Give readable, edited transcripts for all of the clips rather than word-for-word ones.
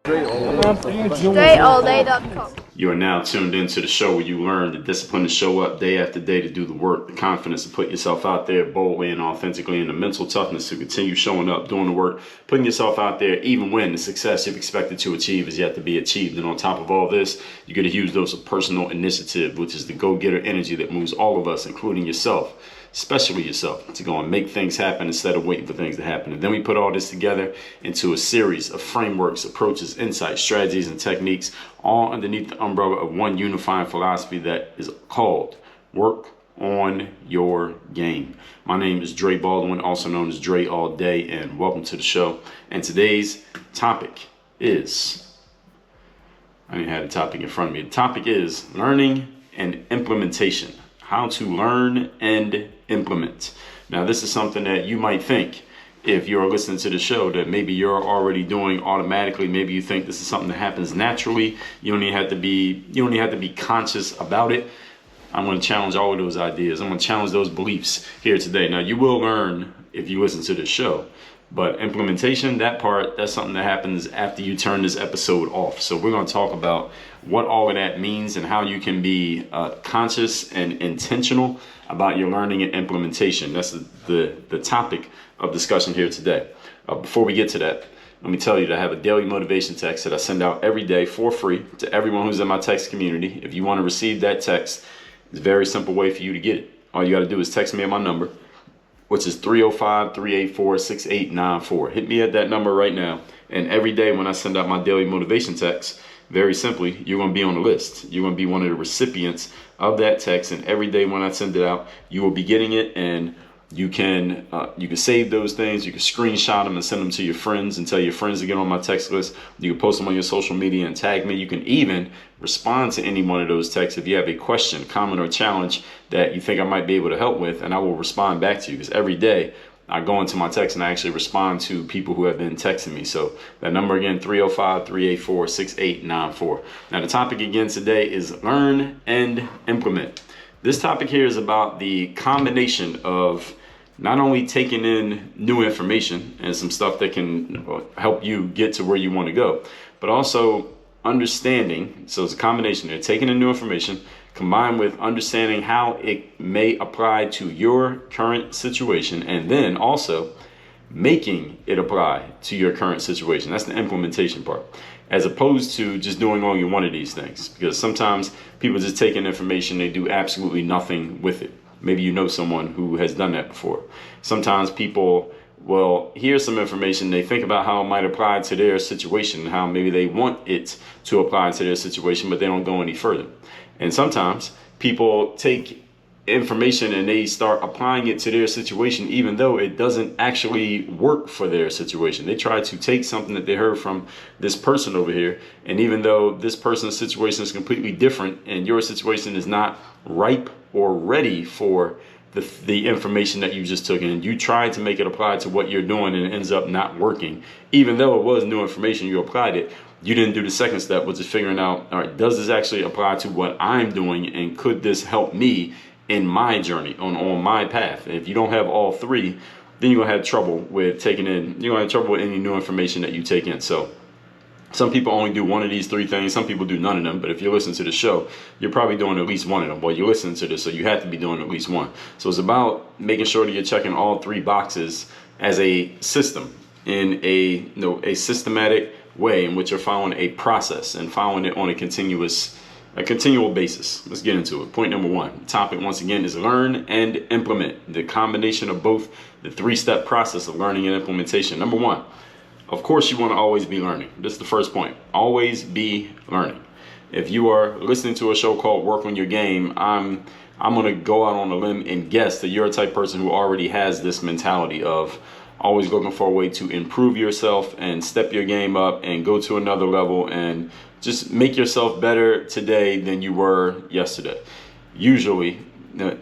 DreAllDay.com. You are now tuned into the show where you learn the discipline to show up day after day to do the work, the confidence to put yourself out there boldly and authentically, and the mental toughness to continue showing up, doing the work, putting yourself out there even when the success you've expected to achieve is yet to be achieved. And on top of all this, you get a huge dose of personal initiative, which is the go-getter energy that moves all of us, including yourself, especially yourself, to go and make things happen instead of waiting for things to happen. And then we put all this together into a series of frameworks, approaches, insights, strategies, and techniques, all underneath the umbrella of one unifying philosophy that is called work on your game. My name is Dre Baldwin, also known as Dre All Day, and welcome to the show. And today's topic is, I didn't have the topic in front of me. The topic is learning and implementation. How to learn and implement. Now, this is something that you might think, if you're listening to the show, that maybe you're already doing automatically. Maybe you think this is something that happens naturally. You don't even have to be conscious about it. I'm going to challenge all of those ideas. I'm going to challenge those beliefs here today. Now, you will learn if you listen to this show, but implementation, that's something that happens after you turn this episode off. So we're going to talk about what all of that means and how you can be conscious and intentional about your learning and implementation. That's the topic of discussion here today. Before we get to that, let me tell you that I have a daily motivation text that I send out every day for free to everyone who's in my text community. If you want to receive that text, it's a very simple way for you to get it. All you got to do is text me at my number, which is 305-384-6894. Hit me at that number right now. And every day when I send out my daily motivation text, very simply, you're going to be on the list. You're going to be one of the recipients of that text. And every day when I send it out, you will be getting it. And you can save those things. You can screenshot them and send them to your friends and tell your friends to get on my text list. You can post them on your social media and tag me. You can even respond to any one of those texts if you have a question, comment, or challenge that you think I might be able to help with, and I will respond back to you, because every day I go into my text and I actually respond to people who have been texting me. So that number again, 305-384-6894. Now the topic again today is learn and implement. This topic here is about the combination of not only taking in new information and some stuff that can help you get to where you want to go, but also understanding. So it's a combination there, taking in new information combined with understanding how it may apply to your current situation, and then also making it apply to your current situation. That's the implementation part, as opposed to just doing only one of these things, because sometimes people just take in information, they do absolutely nothing with it. Maybe you know someone who has done that before. Sometimes people will hear some information, they think about how it might apply to their situation, how maybe they want it to apply to their situation, but they don't go any further. And sometimes people take information and they start applying it to their situation, even though it doesn't actually work for their situation. They try to take something that they heard from this person over here, and even though this person's situation is completely different and your situation is not ripe or ready for the information that you just took in, you try to make it apply to what you're doing, and it ends up not working. Even though it was new information, you applied it, you didn't do the second step, which is figuring out, all right, does this actually apply to what I'm doing, and could this help me in my journey, on my path? And if you don't have all three, then you're gonna have trouble with any new information that you take in. So some people only do one of these three things. Some people do none of them. But if you listen to the show, you're probably doing at least one of them. Well, you're listening to this, so you have to be doing at least one. So it's about making sure that you're checking all three boxes as a system, in a systematic way in which you're following a process and following it on a continual basis. Let's get into it. Point number one. The topic once again is learn and implement. The combination of both, the three-step process of learning and implementation. Number one, of course you want to always be learning. This is the first point. Always be learning. If you are listening to a show called Work on Your Game, I'm going to go out on a limb and guess that you're a type of person who already has this mentality of always looking for a way to improve yourself and step your game up and go to another level and just make yourself better today than you were yesterday. Usually,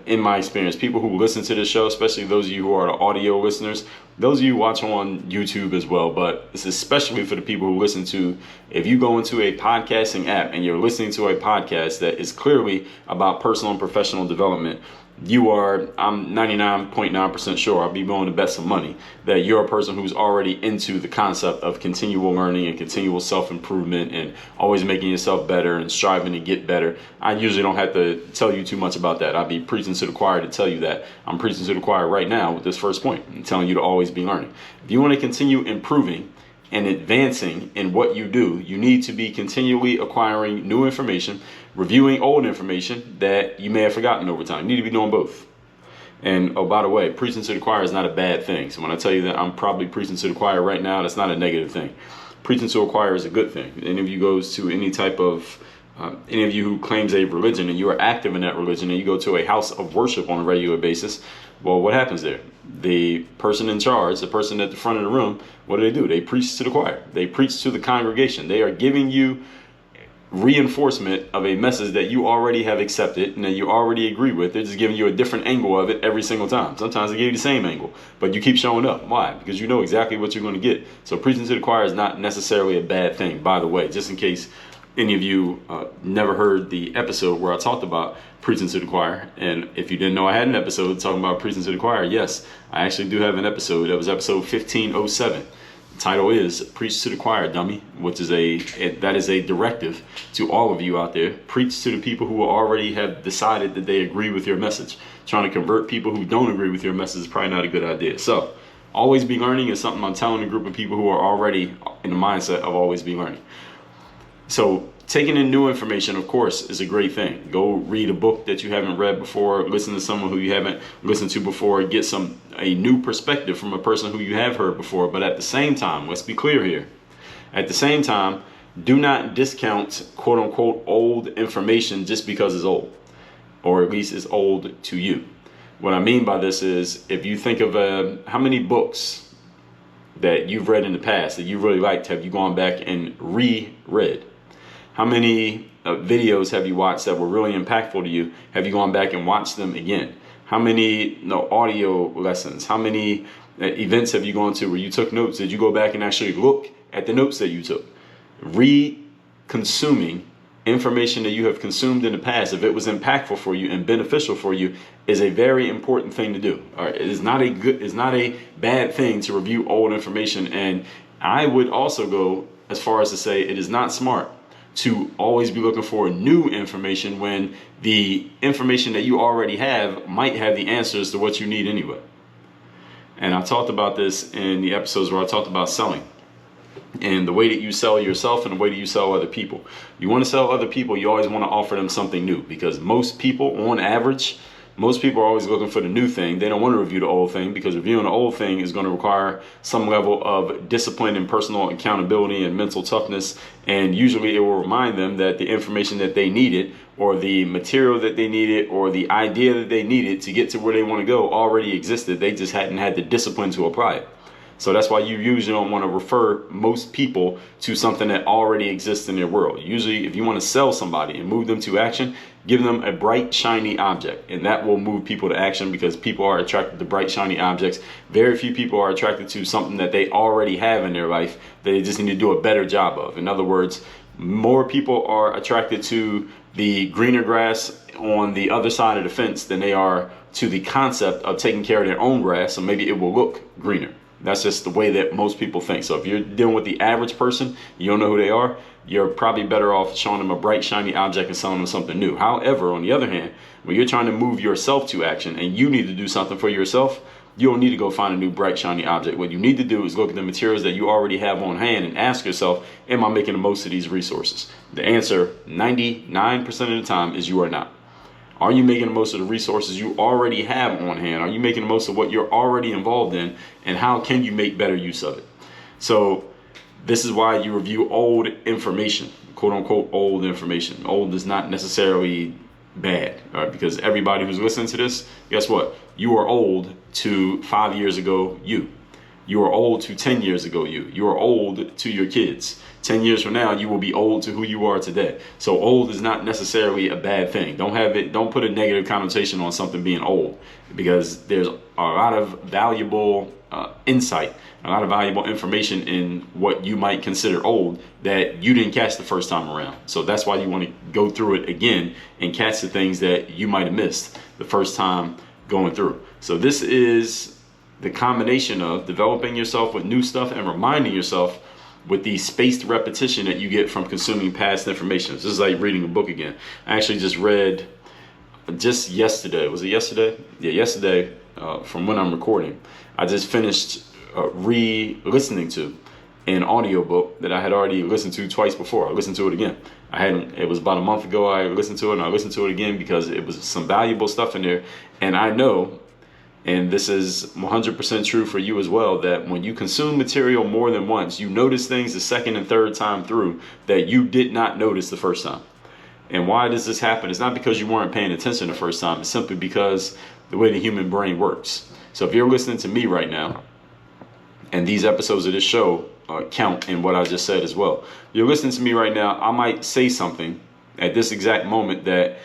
in my experience, people who listen to this show, especially those of you who are the audio listeners, those of you who watch on YouTube as well, but this is especially for the people who listen to, if you go into a podcasting app and you're listening to a podcast that is clearly about personal and professional development, I'm 99.9% sure, I'll be willing to bet some money that you're a person who's already into the concept of continual learning and continual self-improvement and always making yourself better and striving to get better. I usually don't have to tell you too much about that. I'll be preaching to the choir to tell you that. I'm preaching to the choir right now with this first point. I'm telling you to always be learning. If you want to continue improving and advancing in what you do, you need to be continually acquiring new information, reviewing old information that you may have forgotten over time. You need to be doing both. And oh, by the way, preaching to the choir is not a bad thing. So when I tell you that I'm probably preaching to the choir right now, that's not a negative thing. Preaching to a choir is a good thing. Any of you goes to any type of any of you who claims a religion and you are active in that religion and you go to a house of worship on a regular basis, well, what happens there? The person in charge, the person at the front of the room, what do? They preach to the choir. They preach to the congregation. They are giving you reinforcement of a message that you already have accepted and that you already agree with. They're just giving you a different angle of it every single time. Sometimes they give you the same angle, but you keep showing up. Why? Because you know exactly what you're going to get. So preaching to the choir is not necessarily a bad thing, by the way, just in case any of you never heard the episode where I talked about preaching to the choir. And if you didn't know I had an episode talking about preaching to the choir, yes, I actually do have an episode. That was episode 1507. The title is Preach to the Choir, Dummy, which is that is a directive to all of you out there. Preach to the people who already have decided that they agree with your message. Trying to convert people who don't agree with your message is probably not a good idea. So always be learning is something I'm telling a group of people who are already in the mindset of always be learning. So taking in new information, of course, is a great thing. Go read a book that you haven't read before, listen to someone who you haven't listened to before, get a new perspective from a person who you have heard before. But at the same time, let's be clear here. At the same time, do not discount quote unquote old information just because it's old, or at least it's old to you. What I mean by this is, if you think of how many books that you've read in the past that you really liked, have you gone back and reread? How many videos have you watched that were really impactful to you? Have you gone back and watched them again? How many audio lessons? How many events have you gone to where you took notes? Did you go back and actually look at the notes that you took? Re-consuming information that you have consumed in the past, if it was impactful for you and beneficial for you, is a very important thing to do. All right, it's not a bad thing to review old information. And I would also go as far as to say it is not smart to always be looking for new information when the information that you already have might have the answers to what you need anyway. And I talked about this in the episodes where I talked about selling and the way that you sell yourself and the way that you sell other people. You want to sell other people, you always want to offer them something new, because most people, on average, most people are always looking for the new thing. They don't want to review the old thing, because reviewing the old thing is going to require some level of discipline and personal accountability and mental toughness. And usually it will remind them that the information that they needed, or the material that they needed, or the idea that they needed to get to where they want to go already existed. They just hadn't had the discipline to apply it. So that's why you usually don't want to refer most people to something that already exists in their world. Usually, if you want to sell somebody and move them to action, give them a bright, shiny object. And that will move people to action, because people are attracted to bright, shiny objects. Very few people are attracted to something that they already have in their life that they just need to do a better job of. In other words, more people are attracted to the greener grass on the other side of the fence than they are to the concept of taking care of their own grass, so maybe it will look greener. That's just the way that most people think. So if you're dealing with the average person, you don't know who they are, you're probably better off showing them a bright, shiny object and selling them something new. However, on the other hand, when you're trying to move yourself to action and you need to do something for yourself, you don't need to go find a new bright, shiny object. What you need to do is look at the materials that you already have on hand and ask yourself, am I making the most of these resources? The answer 99% of the time is you are not. Are you making the most of the resources you already have on hand? Are you making the most of what you're already involved in? And how can you make better use of it? So this is why you review old information, quote unquote, old information. Old is not necessarily bad, all right? Because everybody who's listening to this, guess what? You are old to 5 years ago you. You are old to 10 years ago you. You are old to your kids. 10 years from now, you will be old to who you are today. So old is not necessarily a bad thing. Don't put a negative connotation on something being old, because there's a lot of valuable insight, a lot of valuable information in what you might consider old that you didn't catch the first time around. So that's why you want to go through it again and catch the things that you might have missed the first time going through. So this is the combination of developing yourself with new stuff and reminding yourself with the spaced repetition that you get from consuming past information. This is like reading a book again. I actually just read just yesterday. Was it yesterday? Yeah, yesterday. From when I'm recording, I just finished re-listening to an audiobook that I had already listened to twice before. I listened to it again. It was about a month ago I listened to it, and I listened to it again because it was some valuable stuff in there. And I know, and this is 100% true for you as well, that when you consume material more than once, you notice things the second and third time through that you did not notice the first time. And why does this happen? It's not because you weren't paying attention the first time. It's simply because the way the human brain works. So if you're listening to me right now, and these episodes of this show count in what I just said as well. You're listening to me right now, I might say something at this exact moment that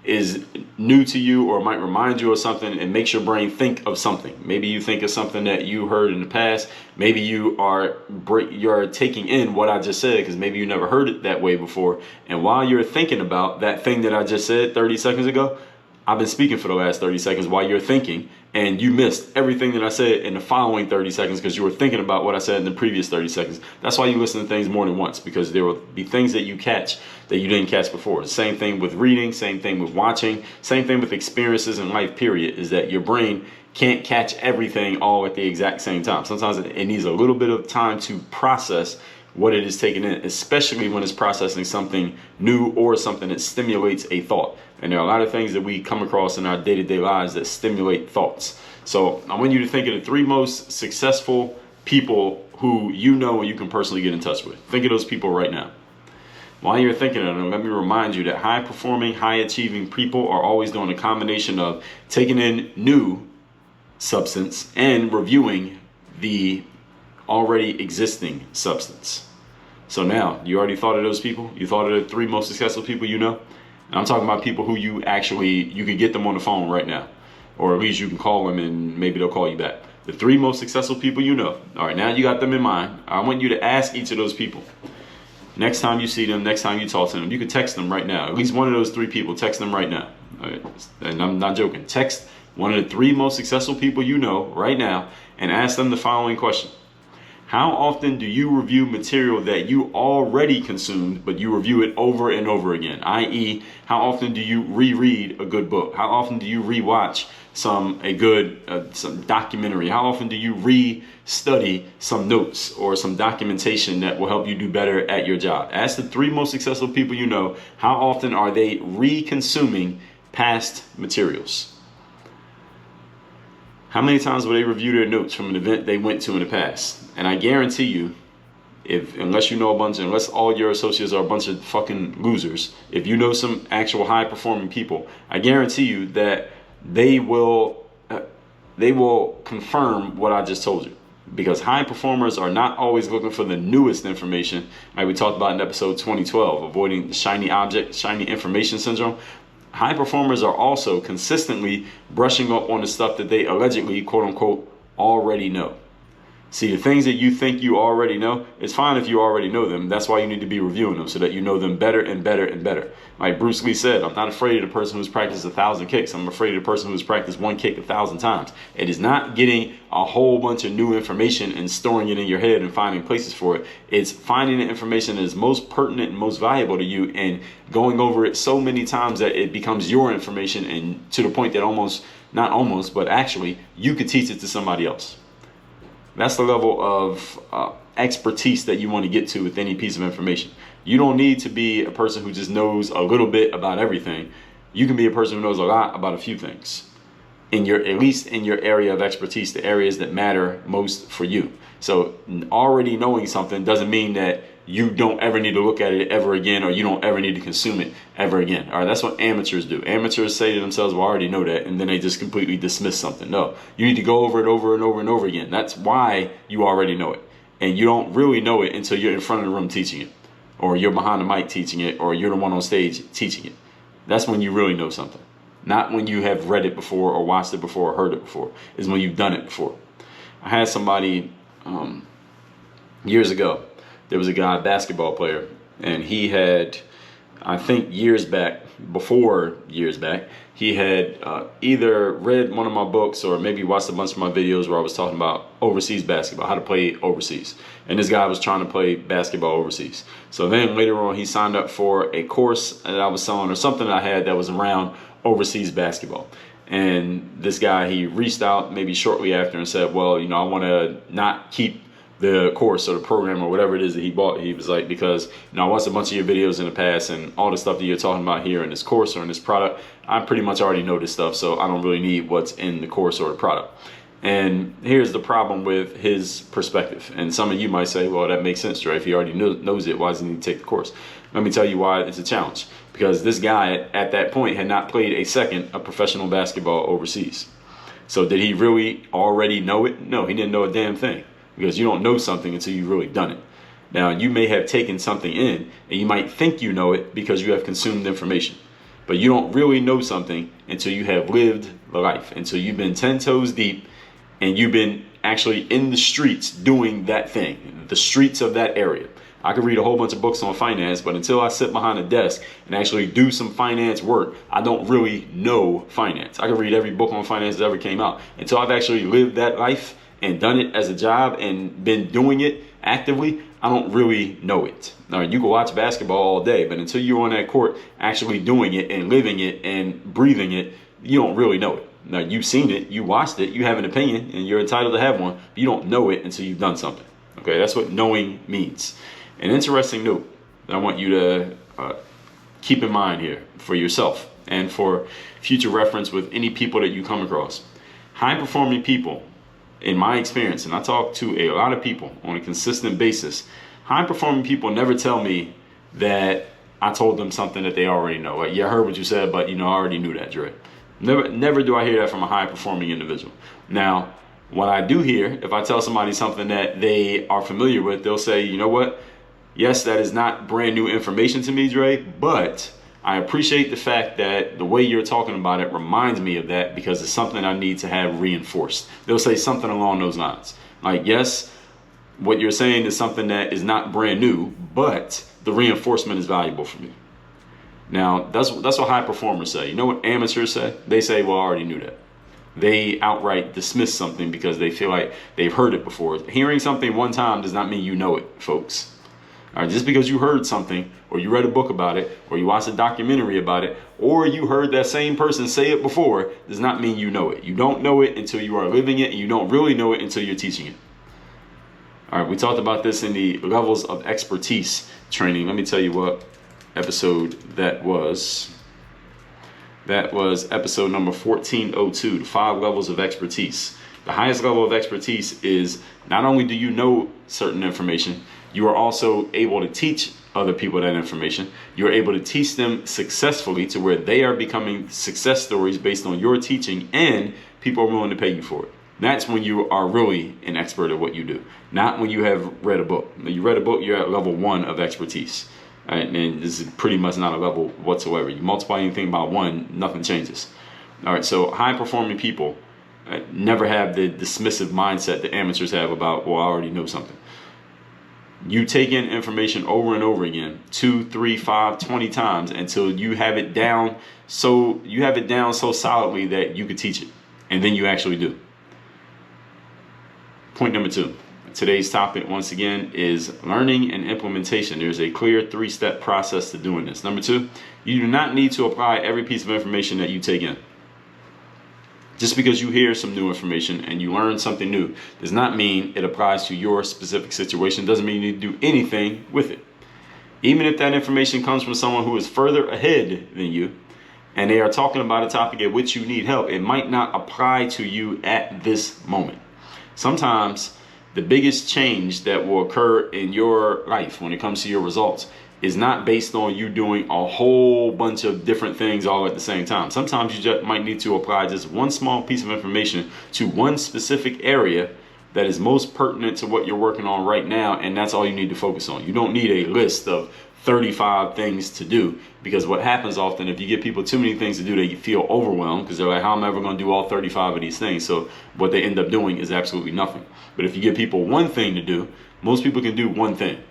is new to you or might remind you of something and makes your brain think of something. Maybe you think of something that you heard in the past. Maybe you're taking in what I just said because maybe you never heard it that way before. And while you're thinking about that thing that I just said 30 seconds ago, I've been speaking for the last 30 seconds while you're thinking, and you missed everything that I said in the following 30 seconds because you were thinking about what I said in the previous 30 seconds. That's why you listen to things more than once, because there will be things that you catch that you didn't catch before. Same thing with reading, same thing with watching, same thing with experiences in life, period, is that your brain can't catch everything all at the exact same time. Sometimes it needs a little bit of time to process what it is taking in, especially when it's processing something new or something that stimulates a thought. And there are a lot of things that we come across in our day-to-day lives that stimulate thoughts. So I want you to think of the 3 most successful people who you know and you can personally get in touch with. Think of those people right now. While you're thinking of them, let me remind you that high-performing, high-achieving people are always doing a combination of taking in new substance and reviewing the already existing substance. So now, you already thought of those people? You thought of the 3 most successful people you know? And I'm talking about people who you could get them on the phone right now. Or at least you can call them and maybe they'll call you back. The 3 most successful people you know. All right, now you got them in mind. I want you to ask each of those people. Next time you see them, next time you talk to them, you can text them right now. At least one of those 3 people, text them right now. All right? And I'm not joking. Text one of the 3 most successful people you know right now and ask them the following question. How often do you review material that you already consumed, but you review it over and over again? I.e., how often do you reread a good book? How often do you rewatch some documentary? How often do you re-study some notes or some documentation that will help you do better at your job? Ask the 3 most successful people you know, how often are they re-consuming past materials? How many times will they review their notes from an event they went to in the past? And I guarantee you, unless all your associates are a bunch of fucking losers, if you know some actual high performing people, I guarantee you that they will confirm what I just told you. Because high performers are not always looking for the newest information, like we talked about in episode 2012, avoiding the shiny information syndrome. High performers are also consistently brushing up on the stuff that they allegedly, quote unquote, already know. See, the things that you think you already know, it's fine if you already know them. That's why you need to be reviewing them so that you know them better and better and better. Like Bruce Lee said, I'm not afraid of the person who's practiced 1,000 kicks. I'm afraid of the person who's practiced 1 kick 1,000 times. It is not getting a whole bunch of new information and storing it in your head and finding places for it. It's finding the information that is most pertinent and most valuable to you and going over it so many times that it becomes your information, and to the point that actually you could teach it to somebody else. That's the level of expertise that you want to get to with any piece of information. You don't need to be a person who just knows a little bit about everything. You can be a person who knows a lot about a few things, at least in your area of expertise, the areas that matter most for you. So already knowing something doesn't mean that you don't ever need to look at it ever again, or you don't ever need to consume it ever again. All right, that's what amateurs do. Amateurs say to themselves, well, I already know that, and then they just completely dismiss something. No, you need to go over it over and over and over again. That's why you already know it. And you don't really know it until you're in front of the room teaching it, or you're behind the mic teaching it, or you're the one on stage teaching it. That's when you really know something. Not when you have read it before or watched it before or heard it before. It's when you've done it before. I had somebody years ago. There was a guy, a basketball player, and he had, I think years back, he had either read one of my books or maybe watched a bunch of my videos where I was talking about overseas basketball, how to play overseas. And this guy was trying to play basketball overseas. So then later on, he signed up for a course that I was selling or something I had that was around overseas basketball. And this guy, he reached out maybe shortly after and said, well, you know, I want to not keep the course or the program or whatever it is that he bought. He was like, because, you know, I watched a bunch of your videos in the past and all the stuff that you're talking about here in this course or in this product, I pretty much already know this stuff, so I don't really need what's in the course or the product. And here's the problem with his perspective. And some of you might say, well, that makes sense, Dre. If he already knows it, why does he need to take the course? Let me tell you why it's a challenge. Because this guy at that point had not played a second of professional basketball overseas. So did he really already know it? No, he didn't know a damn thing. Because you don't know something until you've really done it. Now, you may have taken something in, and you might think you know it because you have consumed information. But you don't really know something until you have lived the life, until you've been 10 toes deep, and you've been actually in the streets doing that thing, the streets of that area. I could read a whole bunch of books on finance, but until I sit behind a desk and actually do some finance work, I don't really know finance. I could read every book on finance that ever came out. Until I've actually lived that life and done it as a job and been doing it actively, I don't really know it. Now, you can watch basketball all day, but until you're on that court actually doing it and living it and breathing it, you don't really know it. Now, you've seen it, you watched it, you have an opinion, and you're entitled to have one, but you don't know it until you've done something. Okay, that's what knowing means. An interesting note that I want you to keep in mind here for yourself and for future reference with any people that you come across. High-performing people, in my experience, and I talk to a lot of people on a consistent basis, high-performing people never tell me that I told them something that they already know. Like, yeah, I heard what you said, but, you know, I already knew that, Dre. Never do I hear that from a high-performing individual. Now, what I do hear, if I tell somebody something that they are familiar with, they'll say, you know what? Yes, that is not brand new information to me, Dre, but I appreciate the fact that the way you're talking about it reminds me of that because it's something I need to have reinforced. They'll say something along those lines. Like, yes, what you're saying is something that is not brand new, but the reinforcement is valuable for me. Now, that's what high performers say. You know what amateurs say? They say, well, I already knew that. They outright dismiss something because they feel like they've heard it before. Hearing something one time does not mean you know it, folks. All right, just because you heard something, or you read a book about it, or you watched a documentary about it, or you heard that same person say it before, does not mean you know it. You don't know it until you are living it, and you don't really know it until you're teaching it. All right, we talked about this in the levels of expertise training. Let me tell you what episode that was. That was episode number 1402, the 5 levels of expertise. The highest level of expertise is not only do you know certain information, you are also able to teach other people that information. You're able to teach them successfully to where they are becoming success stories based on your teaching, and people are willing to pay you for it. That's when you are really an expert at what you do, not when you have read a book. When you read a book, you're at level 1 of expertise. Right? And this is pretty much not a level whatsoever. You multiply anything by 1, nothing changes. All right, so high-performing people never have the dismissive mindset that amateurs have about, well, I already know something. You take in information over and over again, 2, 3, 5, 20 times until you have it down so solidly that you could teach it. And then you actually do. Point number 2. Today's topic, once again, is learning and implementation. There's a clear 3-step process to doing this. Number 2, you do not need to apply every piece of information that you take in. Just because you hear some new information and you learn something new does not mean it applies to your specific situation. Doesn't mean you need to do anything with it. Even if that information comes from someone who is further ahead than you and they are talking about a topic at which you need help, it might not apply to you at this moment. Sometimes the biggest change that will occur in your life when it comes to your results is not based on you doing a whole bunch of different things all at the same time. Sometimes you just might need to apply just one small piece of information to one specific area that is most pertinent to what you're working on right now, and that's all you need to focus on. You don't need a list of 35 things to do, because what happens often, if you give people too many things to do, they feel overwhelmed because they're like, how am I ever going to do all 35 of these things? So what they end up doing is absolutely nothing. But if you give people one thing to do, most people can do one thing.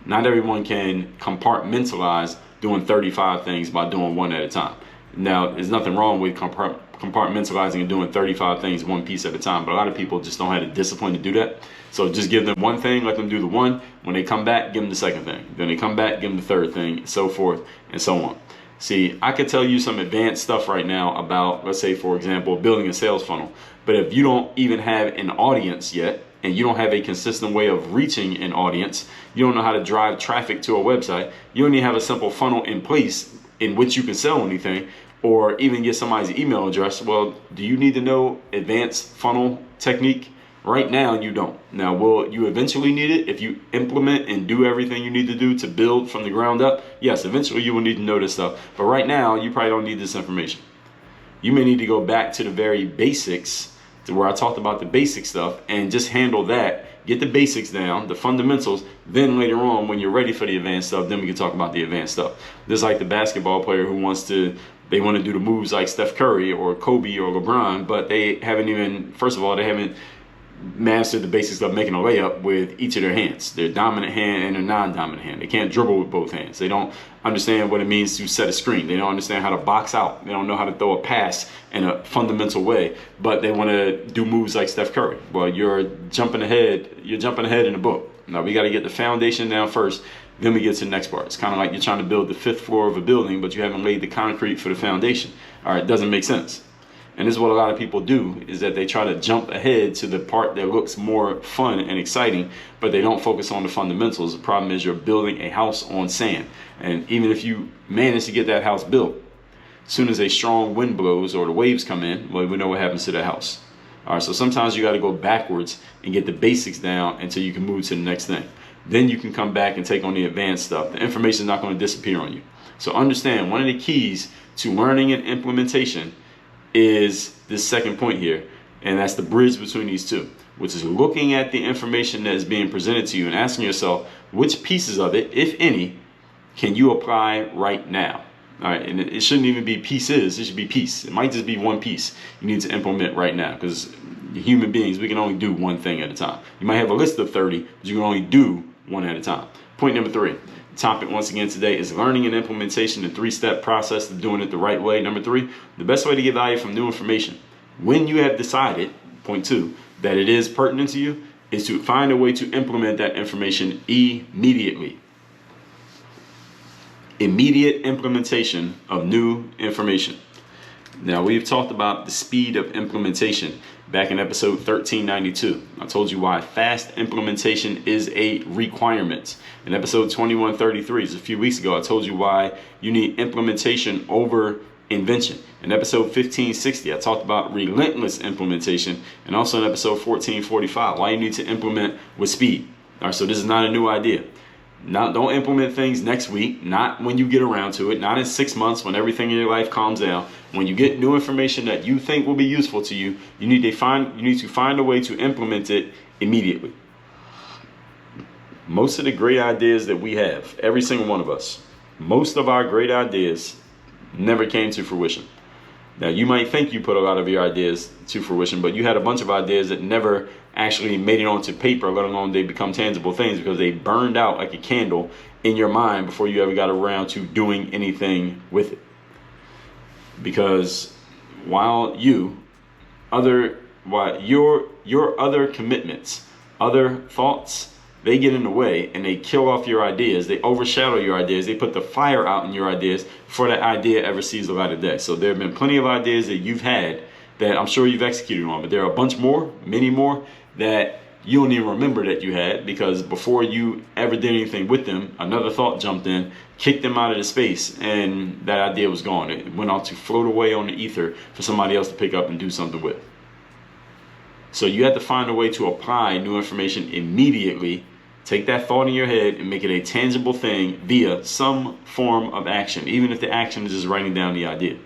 Not everyone can compartmentalize doing 35 things by doing one at a time. Now, there's nothing wrong with compartmentalizing and doing 35 things one piece at a time, but a lot of people just don't have the discipline to do that. So just give them one thing, let them do the one. When they come back, give them the second thing. Then they come back, give them the third thing, so forth and so on. See, I could tell you some advanced stuff right now about, let's say, for example, building a sales funnel. But if you don't even have an audience yet, and you don't have a consistent way of reaching an audience, you don't know how to drive traffic to a website, you don't even have a simple funnel in place in which you can sell anything, or even get somebody's email address, well, do you need to know advanced funnel technique? Right now, you don't. Now, will you eventually need it if you implement and do everything you need to do to build from the ground up? Yes, eventually you will need to know this stuff. But right now, you probably don't need this information. You may need to go back to the very basics, to where I talked about the basic stuff, and just handle that. Get the basics down, the fundamentals. Then later on, when you're ready for the advanced stuff, then we can talk about the advanced stuff. Just like the basketball player who they want to do the moves like Steph Curry or Kobe or LeBron, but they haven't even, first of all, they haven't mastered the basics of making a layup with each of their hands, their dominant hand and their non-dominant hand. They can't dribble with both hands. They don't understand what it means to set a screen. They don't understand how to box out. They don't know how to throw a pass in a fundamental way, but they want to do moves like Steph Curry. Well, you're jumping ahead in the book. Now we got to get the foundation down first, then we get to the next part. It's kind of like you're trying to build the 5th floor of a building, but you haven't laid the concrete for the foundation. All right, it doesn't make sense. And this is what a lot of people do, is that they try to jump ahead to the part that looks more fun and exciting, but they don't focus on the fundamentals. The problem is you're building a house on sand. And even if you manage to get that house built, as soon as a strong wind blows or the waves come in, well, we know what happens to that house. All right, so sometimes you got to go backwards and get the basics down until you can move to the next thing. Then you can come back and take on the advanced stuff. The information is not going to disappear on you. So understand, one of the keys to learning and implementation is this second point here, and that's the bridge between these two, which is looking at the information that is being presented to you and asking yourself, which pieces of it, if any, can you apply right now? All right, and it shouldn't even be pieces, it should be piece. It might just be one piece you need to implement right now, because human beings, we can only do one thing at a time. You might have a list of 30, but you can only do one at a time. Point number 3. The topic once again today is learning and implementation, the 3-step process of doing it the right way. Number 3, the best way to get value from new information, when you have decided, point 2, that it is pertinent to you, is to find a way to implement that information immediately. Immediate implementation of new information. Now, we've talked about the speed of implementation back in episode 1392. I told you why fast implementation is a requirement. In episode 2133, just a few weeks ago, I told you why you need implementation over invention. In episode 1560, I talked about relentless implementation. And also in episode 1445, why you need to implement with speed. All right, so this is not a new idea. Now, don't implement things next week, not when you get around to it, not in 6 months when everything in your life calms down. When you get new information that you think will be useful to you, you need to find a way to implement it immediately. Most of the great ideas that we have, every single one of us, most of our great ideas never came to fruition. Now, you might think you put a lot of your ideas to fruition, but you had a bunch of ideas that never actually made it onto paper, let alone they become tangible things, because they burned out like a candle in your mind before you ever got around to doing anything with it. Because while your other commitments, other thoughts, they get in the way and they kill off your ideas, they overshadow your ideas, they put the fire out in your ideas before that idea ever sees the light of day. So there have been plenty of ideas that you've had that I'm sure you've executed on, but there are a bunch more, many more, that you don't even remember that you had, because before you ever did anything with them, another thought jumped in, kicked them out of the space, and that idea was gone. It went out to float away on the ether for somebody else to pick up and do something with. So you have to find a way to apply new information immediately. Take that thought in your head and make it a tangible thing via some form of action, even if the action is just writing down the idea.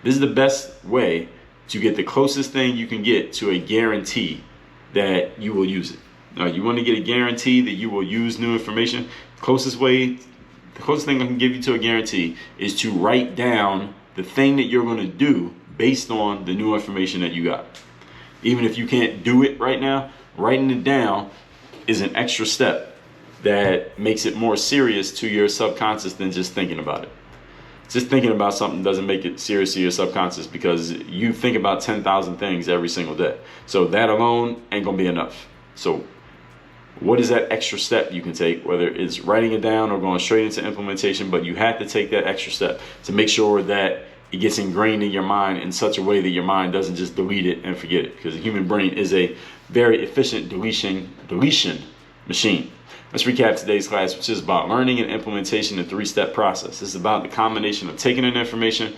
This is the best way to get the closest thing you can get to a guarantee that you will use it. Now, you want to get a guarantee that you will use new information. Closest way the closest thing I can give you to a guarantee is to write down the thing that you're going to do based on the new information that you got. Even if you can't do it right now, writing it down is an extra step that makes it more serious to your subconscious than just thinking about it. Just thinking about something doesn't make it serious to your subconscious, because you think about 10,000 things every single day. So that alone ain't gonna be enough. So what is that extra step you can take, whether it's writing it down or going straight into implementation? But you have to take that extra step to make sure that it gets ingrained in your mind in such a way that your mind doesn't just delete it and forget it, because the human brain is a very efficient deletion machine. Let's recap today's class, which is about learning and implementation, a 3-step process. This is about the combination of taking in information,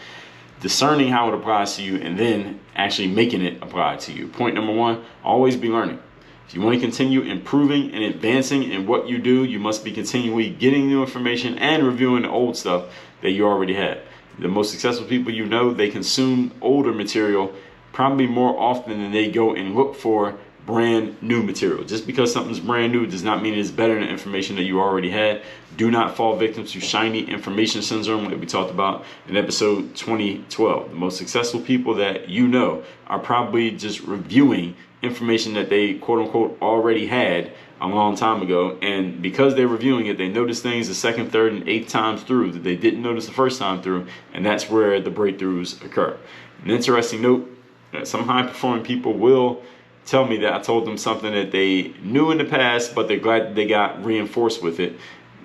discerning how it applies to you, and then actually making it apply to you. Point number 1, always be learning. If you want to continue improving and advancing in what you do, you must be continually getting new information and reviewing the old stuff that you already had. The most successful people you know, they consume older material probably more often than they go and look for brand new material. Just because something's brand new does not mean it's better than the information that you already had. Do not fall victim to shiny information syndrome that we talked about in episode 2012. The most successful people that you know are probably just reviewing information that they quote unquote already had a long time ago, and because they're reviewing it, they notice things the second, third, and 8th times through that they didn't notice the first time through, and that's where the breakthroughs occur. An interesting note, that some high performing people will tell me that I told them something that they knew in the past, but they're glad that they got reinforced with it,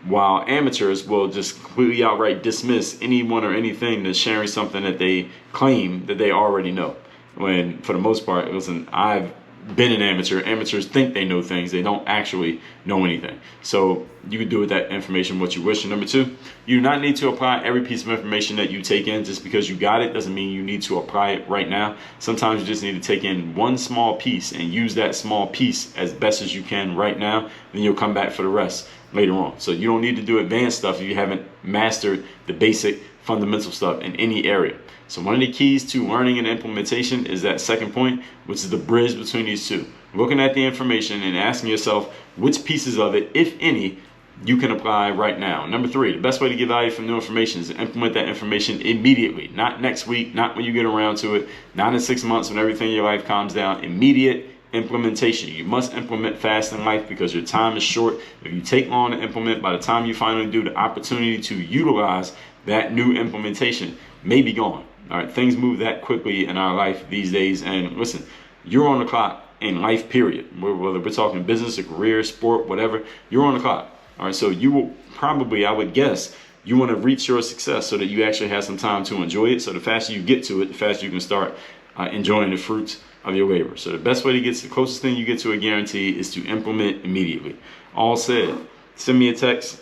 while amateurs will just completely outright dismiss anyone or anything that's sharing something that they claim that they already know, when for the most part, listen, I've been an amateur. Amateurs think they know things. They don't actually know anything. So you can do with that information what you wish. And number 2, you do not need to apply every piece of information that you take in. Just because you got it doesn't mean you need to apply it right now. Sometimes you just need to take in one small piece and use that small piece as best as you can right now. Then you'll come back for the rest later on. So you don't need to do advanced stuff if you haven't mastered the basic fundamental stuff in any area. So one of the keys to learning and implementation is that second point, which is the bridge between these two. Looking at the information and asking yourself which pieces of it, if any, you can apply right now. Number 3, the best way to get value from new information is to implement that information immediately. Not next week, not when you get around to it, not in 6 months when everything in your life calms down. Immediate implementation. You must implement fast in life because your time is short. If you take long to implement, by the time you finally do, the opportunity to utilize that new implementation may be gone. All right, things move that quickly in our life these days. And listen, you're on the clock in life, period. Whether we're talking business, a career, sport, whatever, you're on the clock. All right, so you will probably, I would guess, you want to reach your success so that you actually have some time to enjoy it. So the faster you get to it, the faster you can start enjoying the fruits of your labor. So the best way to get to the closest thing you get to a guarantee is to implement immediately. All said, send me a text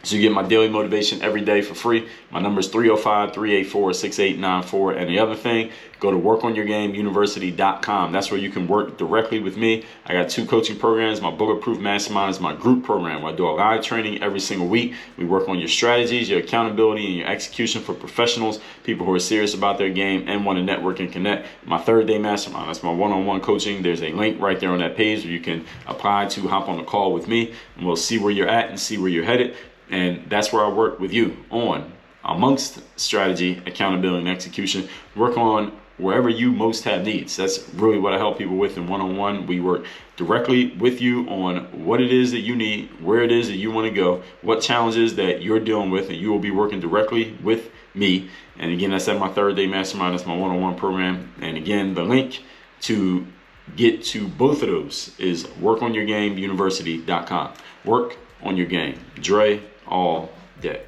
so you get my daily motivation every day for free. My number is 305-384-6894. And the other thing, go to workonyourgameuniversity.com. That's where you can work directly with me. I got 2 coaching programs. My Bulletproof Mastermind is my group program where I do a live training every single week. We work on your strategies, your accountability, and your execution for professionals, people who are serious about their game and want to network and connect. My 3rd-day mastermind, that's my one-on-one coaching. There's a link right there on that page where you can apply to hop on a call with me, and we'll see where you're at and see where you're headed. And that's where I work with you on, amongst strategy, accountability, and execution. Work on wherever you most have needs. That's really what I help people with in one-on-one. We work directly with you on what it is that you need, where it is that you want to go, what challenges that you're dealing with, and you will be working directly with me. And again, that's at my 3rd-day mastermind. That's my one-on-one program. And again, the link to get to both of those is workonyourgameuniversity.com. Work on your game. Dre all day.